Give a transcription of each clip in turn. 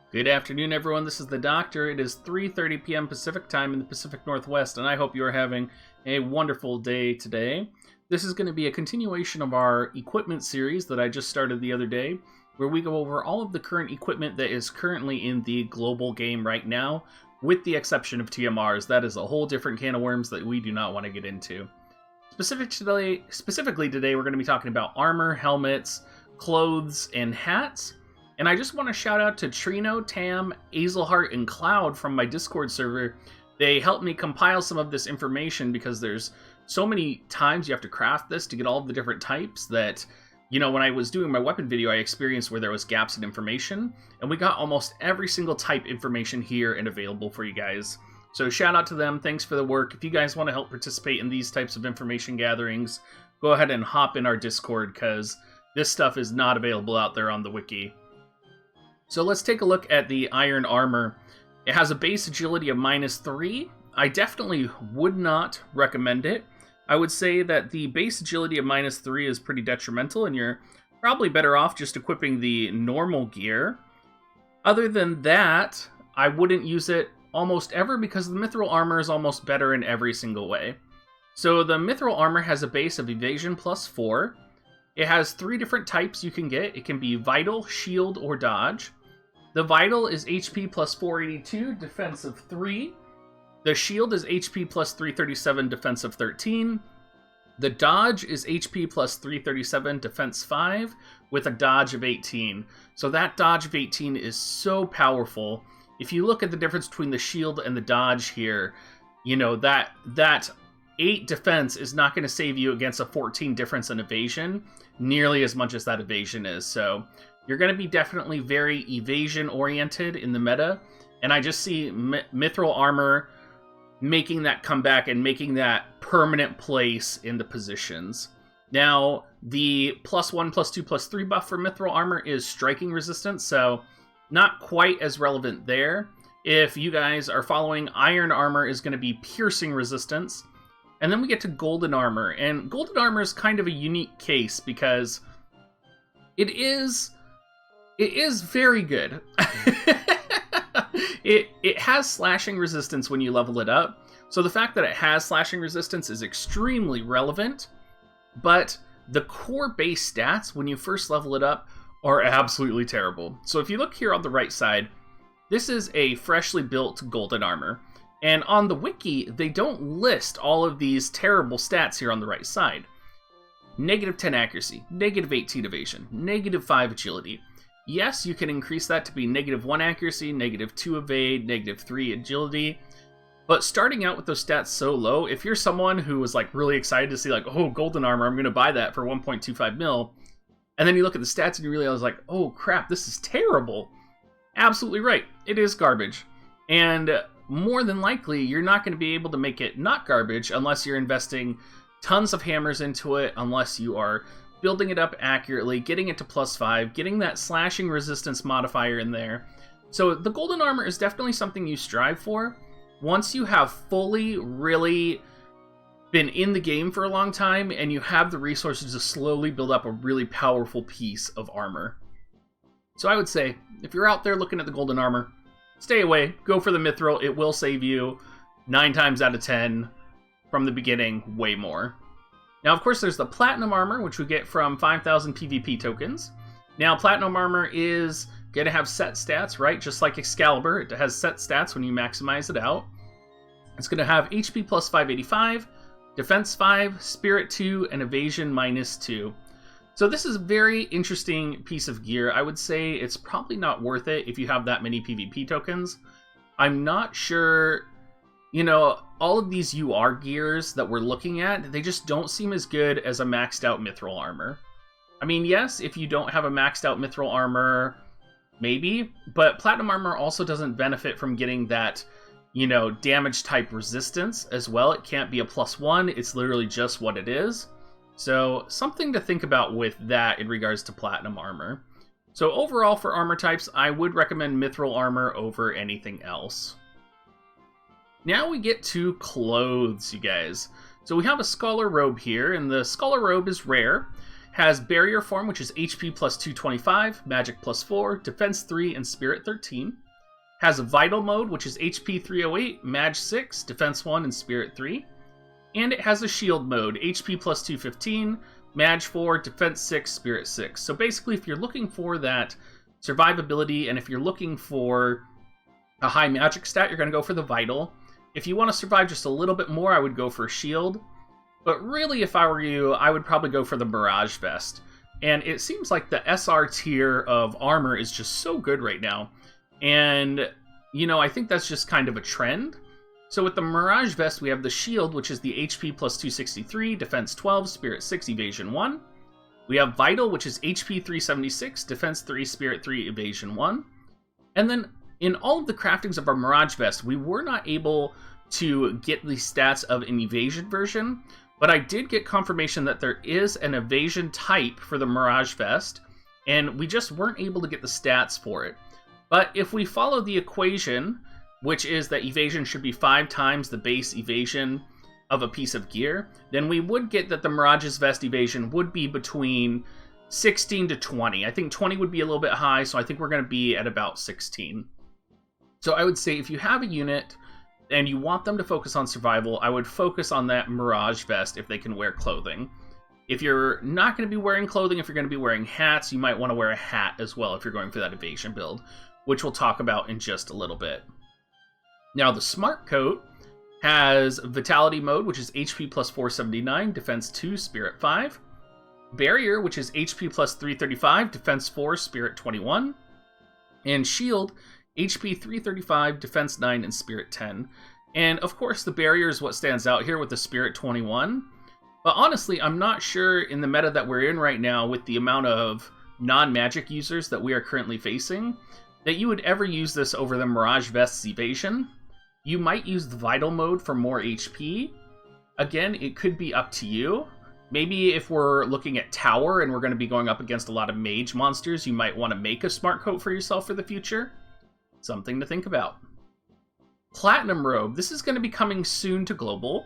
Good afternoon, everyone. This is the Doctor. It is 3:30 p.m. Pacific time in the Pacific Northwest, and I hope you are having a wonderful day today. This is going to be a continuation of our equipment series that I just started the other day, where we go over all of the current equipment that is currently in the global game right now, with the exception of TMRs. That is a whole different can of worms that we do not want to get into. Specifically today, we're going to be talking about armor, helmets, clothes, and hats. And I just want to shout out to Trino, Tam, Azelhart, and Cloud from my Discord server. They helped me compile some of this information because there's so many times you have to craft this to get all of the different types that, you know, when I was doing my weapon video, I experienced where there was gaps in information. And we got almost every single type information here and available for you guys. So shout out to them. Thanks for the work. If you guys want to help participate in these types of information gatherings, go ahead and hop in our Discord because this stuff is not available out there on the wiki. So let's take a look at the iron armor. It has a base agility of -3. I definitely would not recommend it. I would say that the base agility of -3 is pretty detrimental, and you're probably better off just equipping the normal gear. Other than that, I wouldn't use it almost ever because the mithril armor is almost better in every single way. So the mithril armor has a base of evasion +4. It has 3 different types you can get. It can be vital, shield, or dodge. The vital is HP +482, defense of 3. The shield is HP +337, defense of 13. The dodge is HP +337, defense 5, with a dodge of 18. So that dodge of 18 is so powerful. If you look at the difference between the shield and the dodge here, you know, that 8 defense is not going to save you against a 14 difference in evasion, nearly as much as that evasion is. So you're going to be definitely very evasion-oriented in the meta, and I just see mithril armor making that comeback and making that permanent place in the positions. Now, the +1, +2, +3 buff for mithril armor is striking resistance, so not quite as relevant there. If you guys are following, iron armor is going to be piercing resistance. And then we get to golden armor, and golden armor is kind of a unique case because it is very good. It has slashing resistance when you level it up, so the fact that it has slashing resistance is extremely relevant, but the core base stats when you first level it up are absolutely terrible. So if you look here on the right side, this is a freshly built golden armor. And on the wiki, they don't list all of these terrible stats here on the right side. -10 accuracy, -18 evasion, -5 agility. Yes, you can increase that to be -1 accuracy, -2 evade, -3 agility. But starting out with those stats so low, if you're someone who was like really excited to see like, oh, golden armor, I'm going to buy that for 1.25 mil. And then you look at the stats and you realize like, oh crap, this is terrible. Absolutely right. It is garbage. And more than likely, you're not going to be able to make it not garbage unless you're investing tons of hammers into it, unless you are building it up accurately, getting it to +5, getting that slashing resistance modifier in there. So the golden armor is definitely something you strive for. Once you have fully really been in the game for a long time and you have the resources to slowly build up a really powerful piece of armor. So I would say, if you're out there looking at the golden armor, stay away, go for the mithril. It will save you 9 times out of 10 from the beginning, way more. Now, of course, there's the platinum armor, which we get from 5,000 PvP tokens. Now, platinum armor is going to have set stats, right? Just like Excalibur, it has set stats when you maximize it out. It's going to have HP +585, defense 5, spirit 2, and evasion -2. So this is a very interesting piece of gear. I would say it's probably not worth it if you have that many PvP tokens. I'm not sure, you know, all of these UR gears that we're looking at, they just don't seem as good as a maxed out mithril armor. I mean, yes, if you don't have a maxed out mithril armor, maybe, but platinum armor also doesn't benefit from getting that, you know, damage type resistance as well. It can't be a +1, it's literally just what it is. So something to think about with that in regards to platinum armor. So overall for armor types, I would recommend mithril armor over anything else. Now we get to clothes, you guys. So we have a scholar robe here, and the scholar robe is rare. has Barrier form, which is HP plus 225, Magic plus 4, Defense 3, and Spirit 13. Has a Vital mode, which is HP 308, Mag 6, Defense 1, and Spirit 3. And it has a Shield mode, HP plus 215, Mag 4, Defense 6, Spirit 6. So basically, if you're looking for that survivability, and if you're looking for a high magic stat, you're going to go for the Vital. If you want to survive just a little bit more, I would go for Shield. But really, if I were you, I would probably go for the Mirage Vest. And it seems like the SR tier of armor is just so good right now. And, you know, I think that's just kind of a trend. So with the Mirage Vest, we have the Shield, which is the HP plus 263, Defense 12, Spirit 6, Evasion 1. We have Vital, which is HP 376, Defense 3, Spirit 3, Evasion 1. And then in all of the craftings of our Mirage Vest, we were not able to get the stats of an Evasion version, but I did get confirmation that there is an Evasion type for the Mirage Vest, and we just weren't able to get the stats for it. But if we follow the equation, which is that evasion should be 5 times the base evasion of a piece of gear, then we would get that the Mirage's Vest evasion would be between 16 to 20. I think 20 would be a little bit high, so I think we're going to be at about 16. So I would say if you have a unit and you want them to focus on survival, I would focus on that Mirage Vest if they can wear clothing. If you're not going to be wearing clothing, if you're going to be wearing hats, you might want to wear a hat as well if you're going for that evasion build, which we'll talk about in just a little bit. Now, the Smart Coat has Vitality mode, which is HP plus 479, Defense 2, Spirit 5. Barrier, which is HP plus 335, Defense 4, Spirit 21. And Shield, HP 335, Defense 9, and Spirit 10. And of course, the Barrier is what stands out here with the Spirit 21. But honestly, I'm not sure in the meta that we're in right now with the amount of non-magic users that we are currently facing, that you would ever use this over the Mirage Vest's evasion. You might use the Vital mode for more HP. Again, it could be up to you. Maybe if we're looking at Tower and we're going to be going up against a lot of mage monsters, you might want to make a Smart Coat for yourself for the future. Something to think about. Platinum Robe. This is going to be coming soon to Global.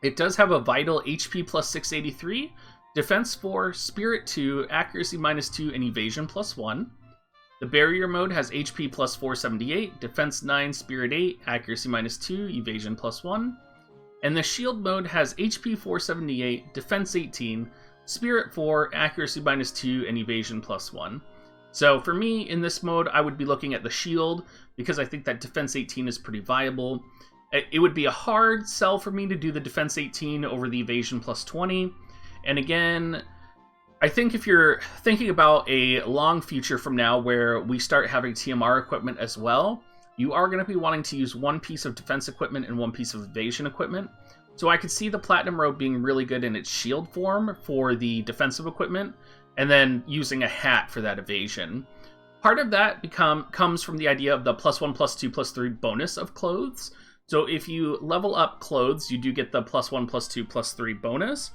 It does have a Vital HP plus 683, Defense 4, Spirit 2, Accuracy minus 2, and Evasion plus 1. The Barrier mode has HP plus 478, Defense 9, Spirit 8, Accuracy minus 2, Evasion plus 1. And the Shield mode has HP 478, Defense 18, Spirit 4, Accuracy minus 2, and Evasion plus 1. So for me, in this mode, I would be looking at the Shield, because I think that Defense 18 is pretty viable. It would be a hard sell for me to do the Defense 18 over the Evasion plus 20. And again, I think if you're thinking about a long future from now where we start having TMR equipment as well, you are going to be wanting to use one piece of defense equipment and one piece of evasion equipment. So I could see the Platinum Robe being really good in its shield form for the defensive equipment, and then using a hat for that evasion. Part of that comes from the idea of the +1, +2, +3 bonus of clothes. So if you level up clothes, you do get the +1, +2, +3 bonus.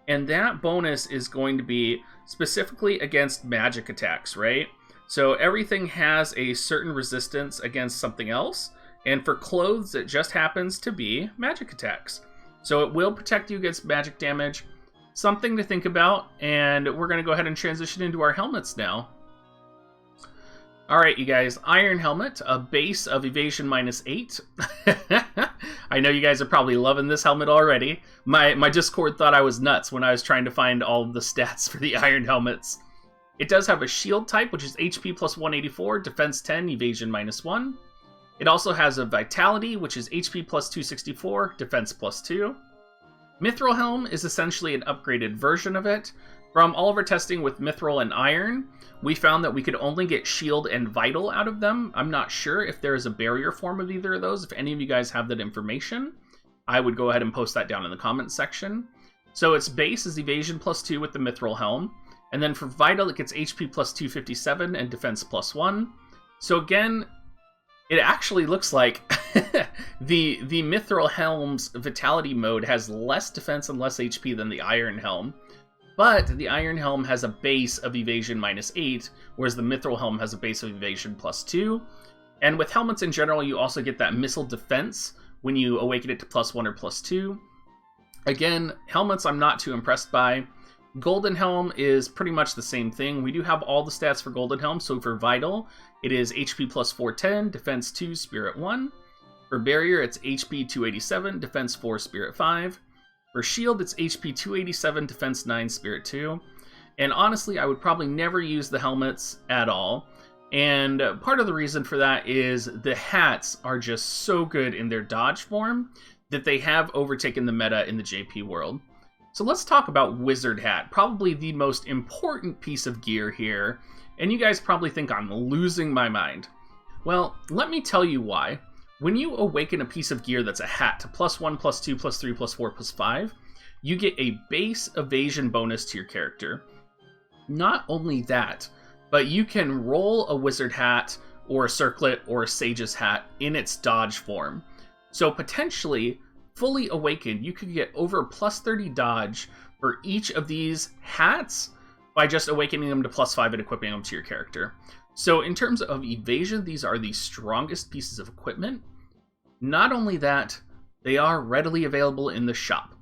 And that bonus is going to be specifically against magic attacks, right? So everything has a certain resistance against something else. And for clothes, it just happens to be magic attacks. So it will protect you against magic damage. Something to think about. And we're going to go ahead and transition into our helmets now. Alright, you guys, Iron Helmet, a base of evasion -8. I know you guys are probably loving this helmet already. My Discord thought I was nuts when I was trying to find all of the stats for the Iron Helmets. It does have a shield type, which is HP plus 184, Defense 10, Evasion -1. It also has a Vitality, which is HP plus 264, Defense plus 2. Mithril Helm is essentially an upgraded version of it. From all of our testing with Mithril and Iron, we found that we could only get Shield and Vital out of them. I'm not sure if there is a barrier form of either of those. If any of you guys have that information, I would go ahead and post that down in the comments section. So its base is Evasion plus 2 with the Mithril Helm. And then for Vital, it gets HP plus 257 and Defense plus 1. So again, it actually looks like the Mithril Helm's Vitality mode has less defense and less HP than the Iron Helm. But the Iron Helm has a base of Evasion -8, whereas the Mithril Helm has a base of Evasion plus 2. And with helmets in general, you also get that missile defense when you awaken it to +1 or +2. Again, helmets I'm not too impressed by. Golden Helm is pretty much the same thing. We do have all the stats for Golden Helm. So for Vital, it is HP plus 410, Defense 2, Spirit 1. For Barrier, it's HP 287, Defense 4, Spirit 5. For Shield, it's HP 287, Defense 9, Spirit 2. And honestly, I would probably never use the helmets at all. And part of the reason for that is the hats are just so good in their dodge form that they have overtaken the meta in the JP world. So let's talk about Wizard Hat, probably the most important piece of gear here. And you guys probably think I'm losing my mind. Well, let me tell you why. When you awaken a piece of gear that's a hat to +1, +2, +3, +4, +5, you get a base evasion bonus to your character. Not only that, but you can roll a Wizard Hat or a Circlet or a Sage's Hat in its dodge form. So potentially, fully awakened, you could get over +30 dodge for each of these hats by just awakening them to +5 and equipping them to your character. So in terms of evasion, these are the strongest pieces of equipment. Not only that, they are readily available in the shop.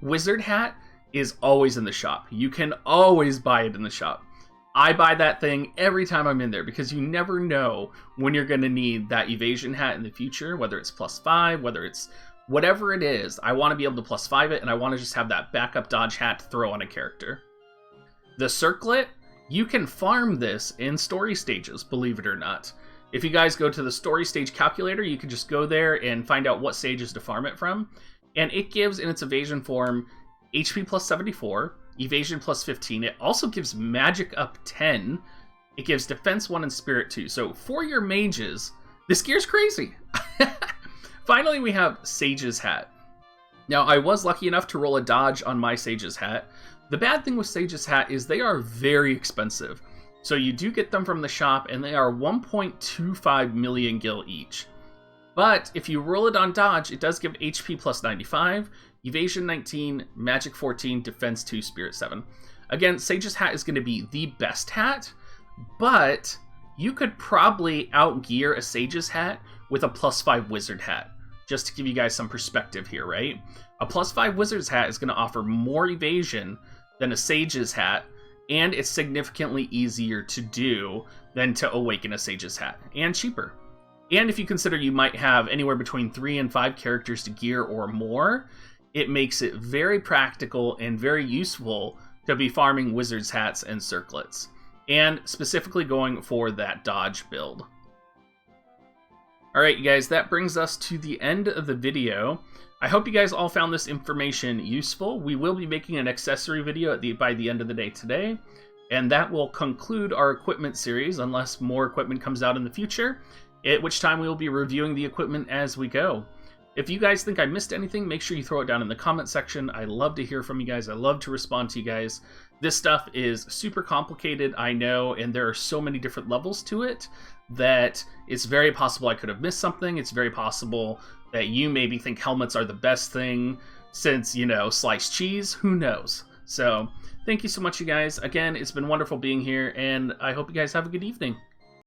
Wizard Hat is always in the shop. You can always buy it in the shop. I buy that thing every time I'm in there because you never know when you're going to need that evasion hat in the future, whether it's +5, whether it's whatever it is. I want to be able to +5 it, and I want to just have that backup dodge hat to throw on a character. The Circlet, you can farm this in story stages, believe it or not. If you guys go to the story stage calculator, you can just go there and find out what stages to farm it from. And it gives, in its evasion form, HP plus 74, evasion plus 15. It also gives magic up 10. It gives defense 1 and spirit 2. So for your mages, this gear's crazy. Finally, we have Sage's Hat. Now, I was lucky enough to roll a dodge on my Sage's Hat. The bad thing with Sage's Hat is they are very expensive. So you do get them from the shop, and they are 1.25 million gil each. But if you roll it on dodge, it does give HP plus 95, evasion 19, magic 14, defense 2, spirit 7. Again, Sage's Hat is going to be the best hat, but you could probably outgear a Sage's Hat with a +5 Wizard Hat, just to give you guys some perspective here, right? A +5 Wizard's Hat is going to offer more evasion than a Sage's Hat, and it's significantly easier to do than to awaken a Sage's Hat, and cheaper. And if you consider you might have anywhere between 3 and 5 characters to gear or more, it makes it very practical and very useful to be farming Wizard's Hats and Circlets, and specifically going for that dodge build. Alright, you guys, that brings us to the end of the video. I hope you guys all found this information useful. We will be making an accessory video by the end of the day today, and that will conclude our equipment series, unless more equipment comes out in the future, at which time we will be reviewing the equipment as we go. If you guys think I missed anything, make sure you throw it down in the comment section. I love to hear from you guys. I love to respond to you guys. This stuff is super complicated, I know, and there are so many different levels to it that it's very possible I could have missed something. It's very possible that you maybe think helmets are the best thing since, you know, sliced cheese. Who knows? So, thank you so much, you guys. Again, it's been wonderful being here, and I hope you guys have a good evening.